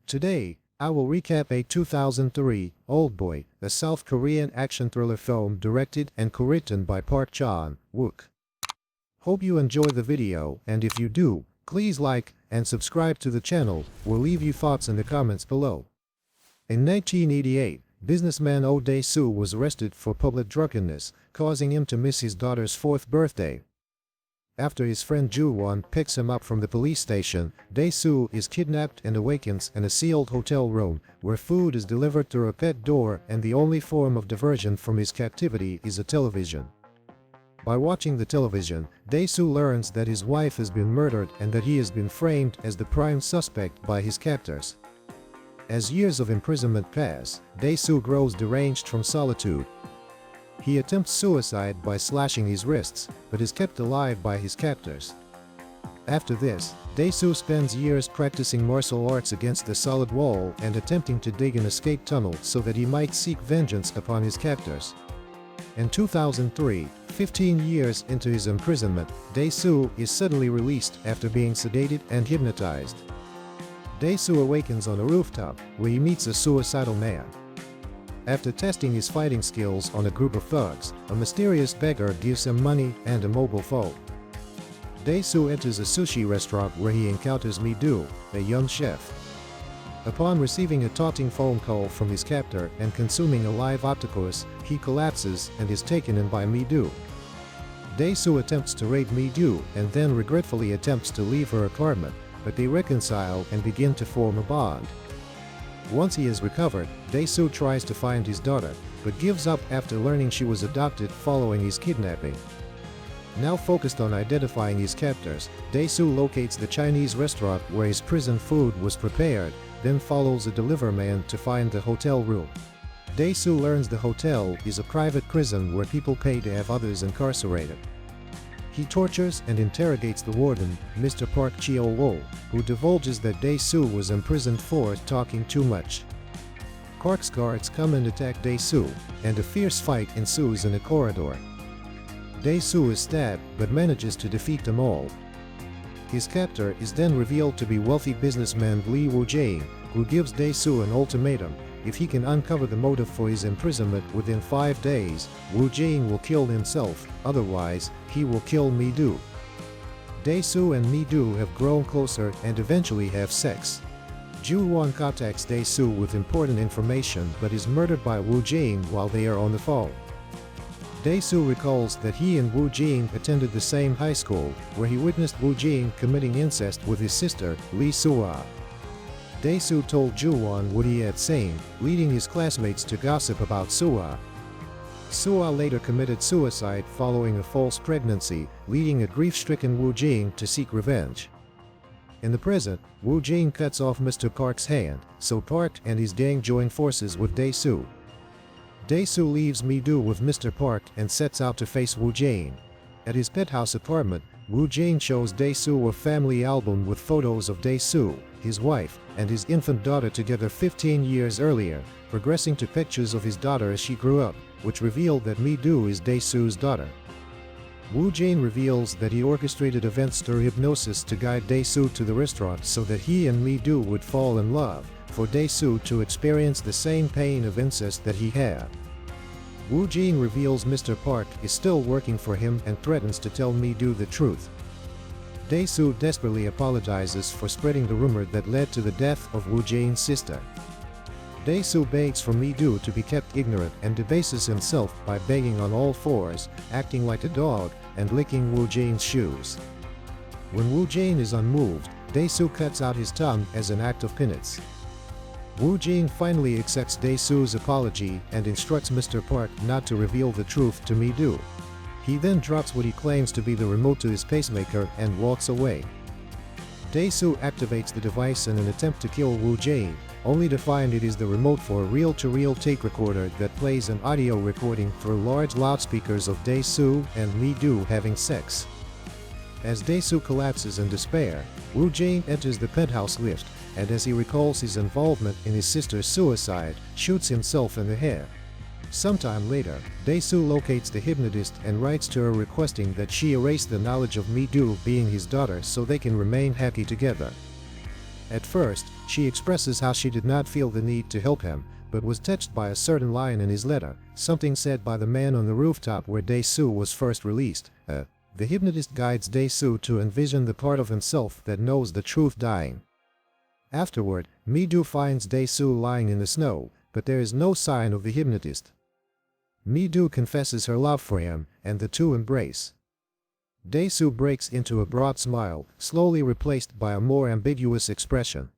Today, I will recap a 2003 Oldboy, a South Korean action thriller film directed and co-written by Park Chan-wook. Hope you enjoy the video, and if you do, please like and subscribe to the channel. We'll leave your thoughts in the comments below. In 1988, businessman Oh Dae-su was arrested for public drunkenness, causing him to miss his daughter's 4th birthday. After his friend Joo-won picks him up from the police station, Dae-su is kidnapped and awakens in a sealed hotel room, where food is delivered through a pet door, and the only form of diversion from his captivity is a television. By watching the television, Dae-su learns that his wife has been murdered and that he has been framed as the prime suspect by his captors. As years of imprisonment pass, Dae-su grows deranged from solitude. He attempts suicide by slashing his wrists, but is kept alive by his captors. After this, Dae-su spends years practicing martial arts against the solid wall and attempting to dig an escape tunnel so that he might seek vengeance upon his captors. In 2003, 15 years into his imprisonment, Dae-su is suddenly released after being sedated and hypnotized. Dae-su awakens on a rooftop, where he meets a suicidal man. After testing his fighting skills on a group of thugs, a mysterious beggar gives him money and a mobile phone. Dae-su enters a sushi restaurant where he encounters Mi-do, a young chef. Upon receiving a taunting phone call from his captor and consuming a live octopus, he collapses and is taken in by Mi-do. Dae-su attempts to rape Mi-do and then regretfully attempts to leave her apartment, but they reconcile and begin to form a bond. Once he is recovered, Dae-su tries to find his daughter, but gives up after learning she was adopted following his kidnapping. Now focused on identifying his captors, Dae-su locates the Chinese restaurant where his prison food was prepared, then follows a delivery man to find the hotel room. Dae-su learns the hotel is a private prison where people pay to have others incarcerated. He tortures and interrogates the warden, Mr. Park Chan-wook, who divulges that Dae-su was imprisoned for talking too much. Park's guards come and attack Dae-su, and a fierce fight ensues in a corridor. Dae-su is stabbed but manages to defeat them all. His captor is then revealed to be wealthy businessman Lee Woo-jin, who gives Dae-su an ultimatum: if he can uncover the motive for his imprisonment within 5 days, Woo-jin will kill himself, otherwise, he will kill Mi-do. Dae-su and Mi-do have grown closer and eventually have sex. Joo-won contacts Dae-su with important information but is murdered by Woo-jin while they are on the phone. Dae-su recalls that he and Woo-jin attended the same high school, where he witnessed Woo-jin committing incest with his sister, Lee Soo-ah. Dae-su told Joo-won what he had seen, leading his classmates to gossip about Soo-ah. Soo-ah later committed suicide following a false pregnancy, leading a grief-stricken Woo-jin to seek revenge. In the present, Woo-jin cuts off Mr. Park's hand, so Park and his gang join forces with Dae-su. Dae-su leaves Mi-do with Mr. Park and sets out to face Woo-jin. At his penthouse apartment, Woo-jin shows Dae-su a family album with photos of Dae-su, his wife, and his infant daughter together 15 years earlier, progressing to pictures of his daughter as she grew up, which revealed that Mi-do is Dae-su's daughter. Woo-jin reveals that he orchestrated events through hypnosis to guide Dae-su to the restaurant so that he and Mi-do would fall in love, for Dae-su to experience the same pain of incest that he had. Woo-jin reveals Mr. Park is still working for him and threatens to tell Mi-do the truth. Dae-su desperately apologizes for spreading the rumor that led to the death of Woo-jin's sister. Dae-su begs for Mi-do to be kept ignorant and debases himself by begging on all fours, acting like a dog, and licking Woo-jin's shoes. When Woo-jin is unmoved, Dae-su cuts out his tongue as an act of penance. Woo-jin finally accepts Dae-su's apology and instructs Mr. Park not to reveal the truth to Mi-do. He then drops what he claims to be the remote to his pacemaker and walks away. Dae-su activates the device in an attempt to kill Woo-jin, only to find it is the remote for a reel-to-reel tape recorder that plays an audio recording through large loudspeakers of Dae-su and Mi-do having sex. As Dae-su collapses in despair, Woo-jin enters the penthouse lift, and as he recalls his involvement in his sister's suicide, shoots himself in the head. Sometime later, Dae-su locates the hypnotist and writes to her requesting that she erase the knowledge of Mi-do being his daughter so they can remain happy together. At first, she expresses how she did not feel the need to help him, but was touched by a certain line in his letter, something said by the man on the rooftop where Oh Dae-su was first released. The hypnotist guides Oh Dae-su to envision the part of himself that knows the truth dying. Afterward, Mi-do finds Oh Dae-su lying in the snow, but there is no sign of the hypnotist. Mi-do confesses her love for him, and the two embrace. Oh Dae-su breaks into a broad smile, slowly replaced by a more ambiguous expression.